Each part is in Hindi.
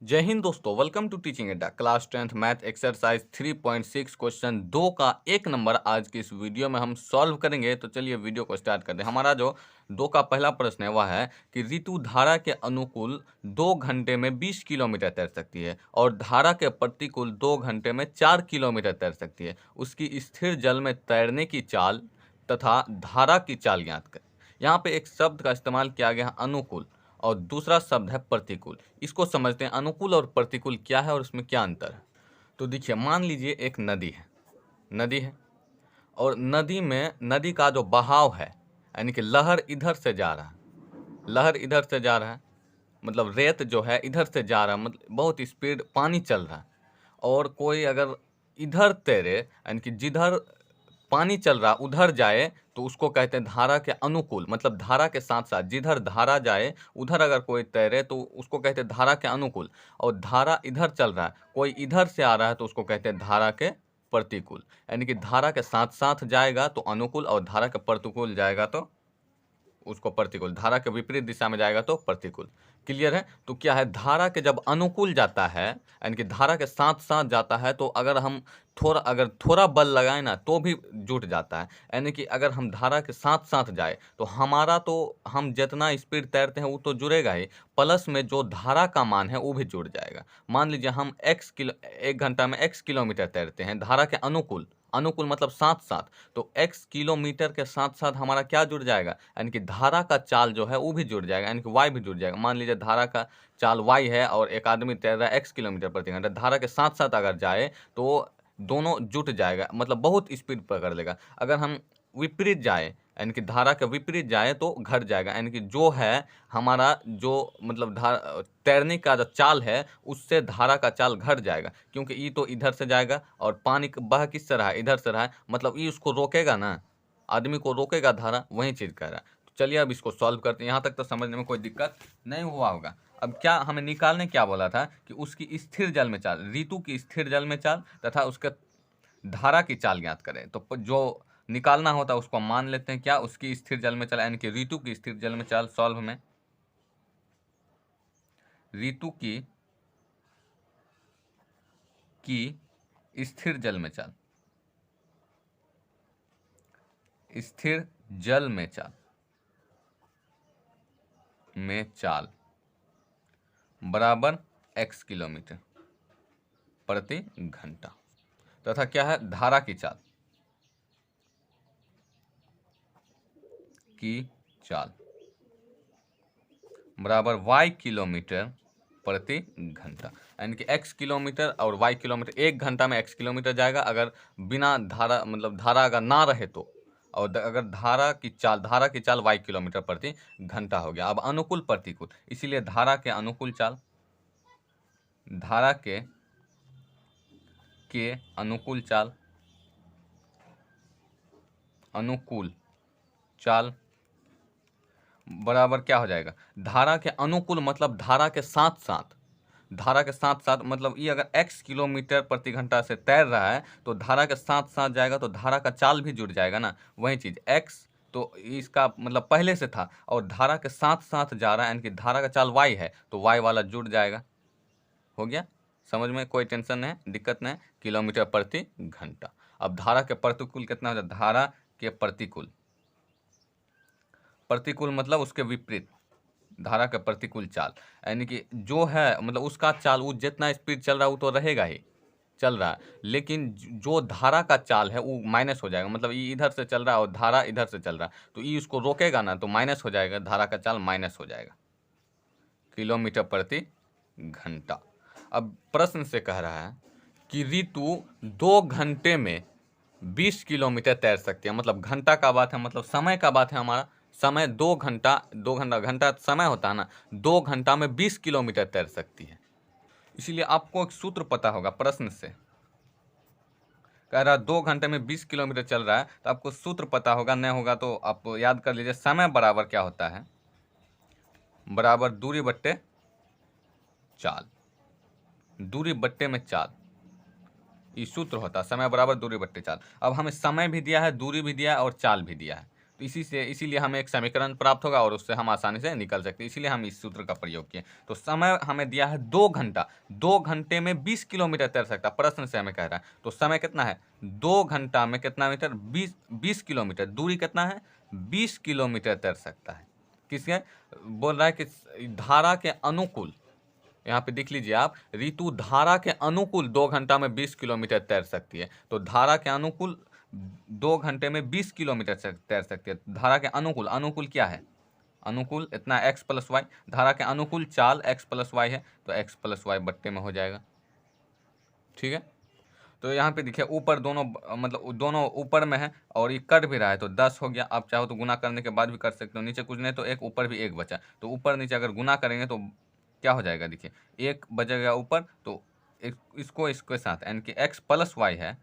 जय हिंद दोस्तों, वेलकम टू टीचिंग अड्डा class 10th math exercise 3.6 question 2 का 1 नंबर आज की इस वीडियो में हम सॉल्व करेंगे। तो चलिए वीडियो को स्टार्ट करते हैं। हमारा जो 2 का पहला प्रश्न है वह है कि ऋतु धारा के अनुकूल 2 घंटे में 20 किलोमीटर तैर सकती है और धारा के प्रतिकूल 2 घंटे में 4 किलोमीटर तैर सकती है। उसकी स्थिर जल में तैरने की चाल तथा धारा की चाल ज्ञात करें। यहाँ पे एक शब्द का इस्तेमाल किया गया है अनुकूल, और दूसरा शब्द है प्रतिकूल। इसको समझते हैं अनुकूल और प्रतिकूल क्या है और इसमें क्या अंतर है। तो देखिए, मान लीजिए एक नदी है और नदी का जो बहाव है, यानी कि लहर इधर से जा रहा है, मतलब रेत जो है इधर से जा रहा है, मतलब बहुत स्पीड पानी चल रहा है। और कोई अगर इधर तैरे, यानी कि जिधर पानी चल रहा उधर जाए, तो उसको कहते हैं धारा के अनुकूल। मतलब धारा के साथ साथ जिधर धारा जाए उधर अगर कोई तैरे तो उसको कहते हैं धारा के अनुकूल। और धारा इधर चल रहा है, कोई इधर से आ रहा है, तो उसको कहते हैं धारा के प्रतिकूल। यानी कि धारा के साथ साथ जाएगा तो अनुकूल, और धारा के प्रतिकूल जाएगा तो उसको प्रतिकूल। धारा के विपरीत दिशा में जाएगा तो प्रतिकूल। क्लियर है? तो क्या है, धारा के जब अनुकूल जाता है, यानी कि धारा के साथ साथ जाता है, तो अगर थोड़ा बल लगाए ना तो भी जुट जाता है। यानी कि अगर हम धारा के साथ साथ जाए तो हम जितना स्पीड तैरते हैं वो तो जुड़ेगा ही, प्लस में जो धारा का मान है वो भी जुड़ जाएगा। मान लीजिए हम 1 घंटा में x किलोमीटर तैरते हैं धारा के अनुकूल। अनुकूल मतलब साथ साथ, तो x किलोमीटर के साथ साथ हमारा क्या जुड़ जाएगा, यानी कि धारा का चाल जो है वो भी जुड़ जाएगा, यानी कि y भी जुड़ जाएगा। मान लीजिए धारा का चाल y है और एक आदमी तैर रहा है x किलोमीटर प्रति घंटा, धारा के साथ साथ अगर जाए तो दोनों जुट जाएगा, मतलब बहुत स्पीड पकड़ लेगा। अगर हम विपरीत जाए, यानी कि धारा के विपरीत जाए तो घट जाएगा, यानी कि जो है हमारा जो मतलब तैरने का जो चाल है उससे धारा का चाल घट जाएगा, क्योंकि ये तो इधर से जाएगा और पानी बह किस से रहा है, इधर से रहा है, मतलब ये उसको रोकेगा ना, आदमी को रोकेगा धारा, वही चीज़ कह रहा है। तो चलिए अब इसको सॉल्व करते हैं। यहाँ तक तो समझने में कोई दिक्कत नहीं हुआ होगा। अब क्या हमें निकालने क्या बोला था कि उसकी स्थिर जल में चाल, ऋतु की स्थिर जल में चाल तथा उसके धारा की चाल ज्ञात करें। तो जो निकालना होता है उसको मान लेते हैं, क्या उसकी स्थिर जल में चाल, यानी कि ऋतु की स्थिर जल में चाल। सॉल्व में ऋतु की स्थिर जल में चाल, स्थिर जल में चाल बराबर x किलोमीटर प्रति घंटा, तथा क्या है, धारा की चाल बराबर y किलोमीटर प्रति घंटा। यानी कि x किलोमीटर और y किलोमीटर, 1 घंटा में x किलोमीटर जाएगा अगर बिना धारा, मतलब धारा अगर ना रहे तो, और अगर धारा की चाल y किलोमीटर प्रति घंटा हो गया। अब अनुकूल प्रतिकूल, इसीलिए धारा के अनुकूल चाल बराबर क्या हो जाएगा, धारा के अनुकूल मतलब धारा के साथ साथ, मतलब ये अगर x किलोमीटर प्रति घंटा से तैर रहा है तो धारा के साथ साथ जाएगा तो धारा का चाल भी जुड़ जाएगा ना। वही चीज़ x तो इसका मतलब पहले से था और धारा के साथ साथ जा रहा है, यानी कि धारा का चाल y है तो y वाला जुड़ जाएगा। हो गया समझ में? कोई टेंशन नहीं, दिक्कत नहीं। किलोमीटर प्रति घंटा। अब धारा के प्रतिकूल कितना हो जाता है, धारा के प्रतिकूल मतलब उसके विपरीत, धारा का प्रतिकूल चाल, यानी कि जो है मतलब उसका चाल, वो जितना स्पीड चल रहा है वो तो रहेगा ही, चल रहा है, लेकिन जो धारा का चाल है वो माइनस हो जाएगा। मतलब ये इधर से चल रहा है और धारा इधर से चल रहा है, तो ये उसको रोकेगा ना, तो माइनस हो जाएगा, धारा का चाल माइनस हो जाएगा किलोमीटर प्रति घंटा। अब प्रश्न से कह रहा है कि ऋतु 2 घंटे में 20 किलोमीटर तैर सकती है। मतलब घंटा का बात है, मतलब समय का बात है। हमारा समय 2 घंटा समय होता है ना, 2 घंटा में 20 किलोमीटर तैर सकती है। इसीलिए आपको एक सूत्र पता होगा, प्रश्न से कह रहा है 2 घंटे में 20 किलोमीटर चल रहा है, तो आपको सूत्र पता होगा, नहीं होगा तो आप याद कर लीजिए। समय बराबर क्या होता है, बराबर दूरी बट्टे चाल, दूरी बट्टे में चाल, ये सूत्र होता है। समय बराबर दूरी बट्टे चाल। अब हमें समय भी दिया है, दूरी भी दिया है और चाल भी दिया है, तो इसीलिए हमें एक समीकरण प्राप्त होगा और उससे हम आसानी से निकल सकते हैं, इसीलिए हम इस सूत्र का प्रयोग किए। तो समय हमें दिया है 2 घंटा, 2 घंटे में 20 किलोमीटर तैर सकता है, प्रश्न से हमें कह रहा है। तो समय कितना है, 2 घंटा में कितना मीटर, 20 किलोमीटर, दूरी कितना है, 20 किलोमीटर तैर सकता है। किसके बोल रहा है कि धारा के अनुकूल, यहाँ पे देख लीजिए आप, ऋतु धारा के अनुकूल 2 घंटा में 20 किलोमीटर तैर सकती है। तो धारा के अनुकूल 2 घंटे में 20 किलोमीटर तैर सकती है। धारा के अनुकूल, अनुकूल क्या है, अनुकूल इतना x प्लस वाई, धारा के अनुकूल चाल x प्लस वाई है, तो x प्लस वाई बट्टे में हो जाएगा। ठीक है, तो यहाँ पे देखिए ऊपर दोनों, मतलब दोनों ऊपर में है और ये कट भी रहा है, तो 10 हो गया। आप चाहो तो गुना करने के बाद भी कर सकते हो, नीचे कुछ नहीं तो एक ऊपर भी एक बचा, तो ऊपर नीचे अगर गुना करेंगे तो क्या हो जाएगा, देखिए एक बचेगा ऊपर, तो इसको इसके साथ यानी कि x प्लस वाई है,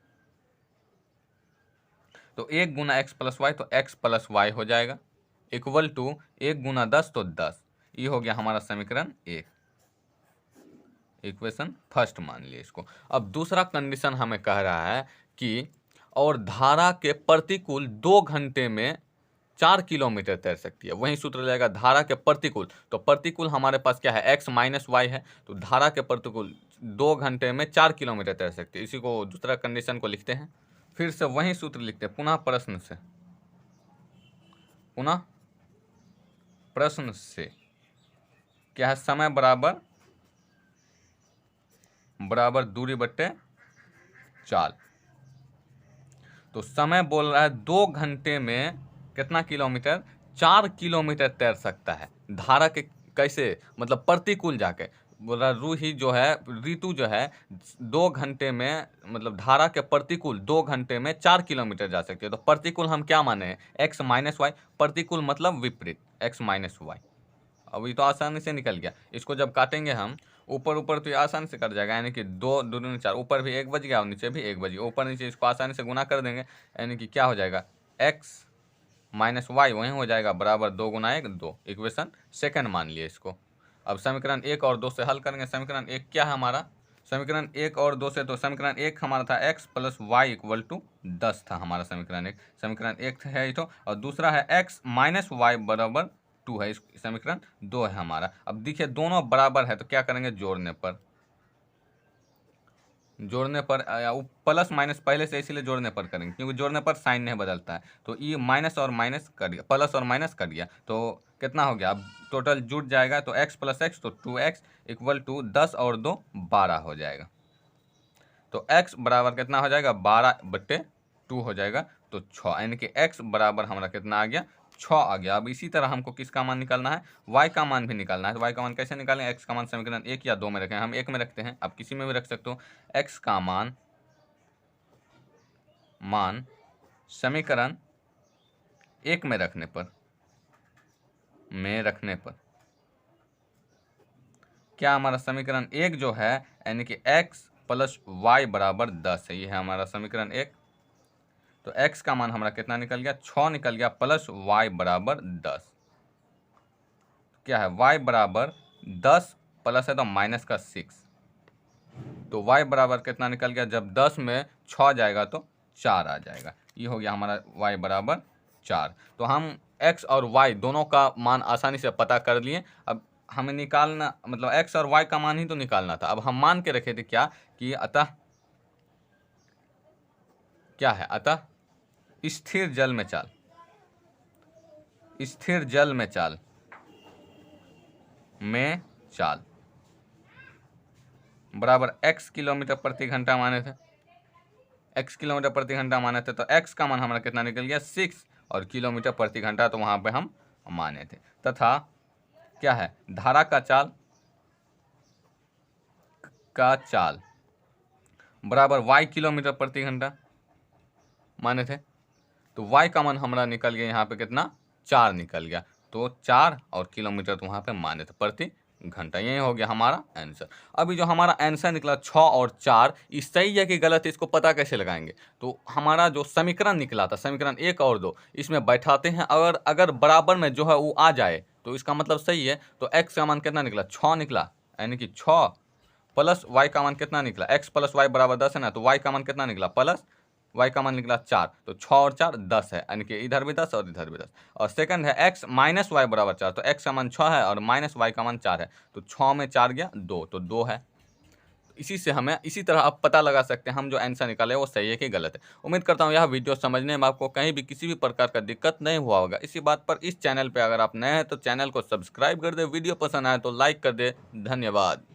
तो 1 गुना x प्लस वाई, तो x प्लस वाई हो जाएगा, इक्वल टू 1 गुना 10 तो 10। ये हो गया हमारा समीकरण 1, इक्वेशन फर्स्ट मान लिए इसको। अब दूसरा कंडीशन हमें कह रहा है कि और धारा के प्रतिकूल 2 घंटे में 4 किलोमीटर तैर सकती है। वही सूत्र रहेगा धारा के प्रतिकूल, तो प्रतिकूल हमारे पास क्या है, x माइनस वाई है, तो धारा के प्रतिकूल 2 घंटे में 4 किलोमीटर तैर सकती है। इसी को दूसरा कंडीशन को लिखते हैं, फिर से वही सूत्र लिखते हैं, पुनः प्रश्न से क्या है, समय बराबर दूरी बट्टे चाल। तो समय बोल रहा है 2 घंटे में कितना किलोमीटर, 4 किलोमीटर तैर सकता है। धारा के कैसे, मतलब प्रतिकूल जाके बोल रहा, रूही जो है, ऋतु जो है 2 घंटे में, मतलब धारा के प्रतिकूल 2 घंटे में 4 किलोमीटर जा सकती है। तो प्रतिकूल हम क्या माने हैं, x माइनस वाई, प्रतिकूल मतलब विपरीत, x माइनस वाई। अब ये तो आसानी से निकल गया, इसको जब काटेंगे हम ऊपर तो ये आसानी से कट जाएगा, यानी कि 2 दूनी 4, ऊपर भी 1 बज गया और नीचे भी 1 बज गया, ऊपर नीचे इसको आसानी से गुना कर देंगे, यानी कि क्या हो जाएगा, x माइनस वाई वहीं हो जाएगा बराबर 2 गुना 1 2, इक्वेशन सेकंड मान लिए इसको। अब समीकरण 1 और 2 से हल करेंगे। समीकरण 1 क्या है हमारा, समीकरण 1 और 2 से, तो समीकरण 1 हमारा था x plus Y equal to 10 था हमारा समीकरण 1, समीकरण 1 है ये तो, और दूसरा है x माइनस वाई बराबर 2 है, समीकरण 2 है हमारा। अब देखिए दोनों बराबर है तो क्या करेंगे, जोड़ने पर प्लस माइनस पहले से इसलिए जोड़ने पर करेंगे क्योंकि जोड़ने पर साइन नहीं बदलता है, तो ये माइनस और माइनस कर दिया, प्लस और माइनस कर दिया, तो कितना हो गया, अब टोटल जुड़ जाएगा, तो x प्लस एक्स तो 2x इक्वल टू 10 और 2 12 हो जाएगा। तो x बराबर कितना हो जाएगा, 12/2 हो जाएगा, तो 6, यानी कि x बराबर हमारा कितना आ गया, 6 आ गया। अब इसी तरह हमको किसका मान निकालना है, y का मान भी निकालना है। तो y का मान कैसे निकालें, x का मान समीकरण 1 या 2 में रखें, हम 1 में रखते हैं, आप किसी में भी रख सकते हो। x का मान समीकरण 1 में रखने पर क्या हमारा समीकरण 1 जो है, यानी कि x प्लस वाई बराबर 10 है, ये है हमारा समीकरण 1। तो x का मान हमारा कितना निकल गया, 6 निकल गया, प्लस y बराबर 10, क्या है, y बराबर 10 प्लस है तो माइनस का 6, तो y बराबर कितना निकल गया, जब 10 में 6 जाएगा तो 4 आ जाएगा, ये हो गया हमारा y बराबर 4। तो हम x और y दोनों का मान आसानी से पता कर लिए। अब हमें निकालना, मतलब x और y का मान ही तो निकालना था। अब हम मान के रखे थे क्या, कि अतः क्या है, अतः स्थिर जल में चाल बराबर x किलोमीटर प्रति घंटा माने थे, x किलोमीटर प्रति घंटा माने थे, तो x का मान हमारा कितना निकल गया, 6, और किलोमीटर प्रति घंटा तो वहां पे हम माने थे। तथा क्या है, धारा का चाल बराबर y किलोमीटर प्रति घंटा माने थे, तो y का मान हमारा निकल गया यहाँ पे कितना, 4 निकल गया, तो 4 और किलोमीटर तो वहाँ पे माने थे प्रति घंटा। यही हो गया हमारा आंसर। अभी जो हमारा आंसर निकला 6 और 4, ये सही है कि गलत है, इसको पता कैसे लगाएंगे, तो हमारा जो समीकरण निकला था, समीकरण 1 और 2, इसमें बैठाते हैं, अगर बराबर में जो है वो आ जाए तो इसका मतलब सही है। तो x का मान कितना निकला, 6 निकला, यानी कि 6 प्लस y का मान कितना निकला, x प्लस वाई बराबर 10 है ना, तो y का मान कितना निकला, प्लस y का मान निकला 4, तो 6 और 4 10 है, यानी कि इधर भी 10 और इधर भी 10। और सेकंड है x माइनस वाई बराबर 4, तो x का मान 6 है और माइनस y का मान 4 है, तो 6 में 4 गया 2, तो 2 है। इसी से हमें इसी तरह आप पता लगा सकते हैं हम जो आंसर निकाले वो सही है कि गलत है। उम्मीद करता हूँ यह वीडियो समझने में आपको कहीं भी किसी भी प्रकार का दिक्कत नहीं हुआ होगा। इसी बात पर इस चैनल पे अगर आप नए हैं तो चैनल को सब्सक्राइब कर दे, वीडियो पसंद आए तो लाइक कर दे। धन्यवाद।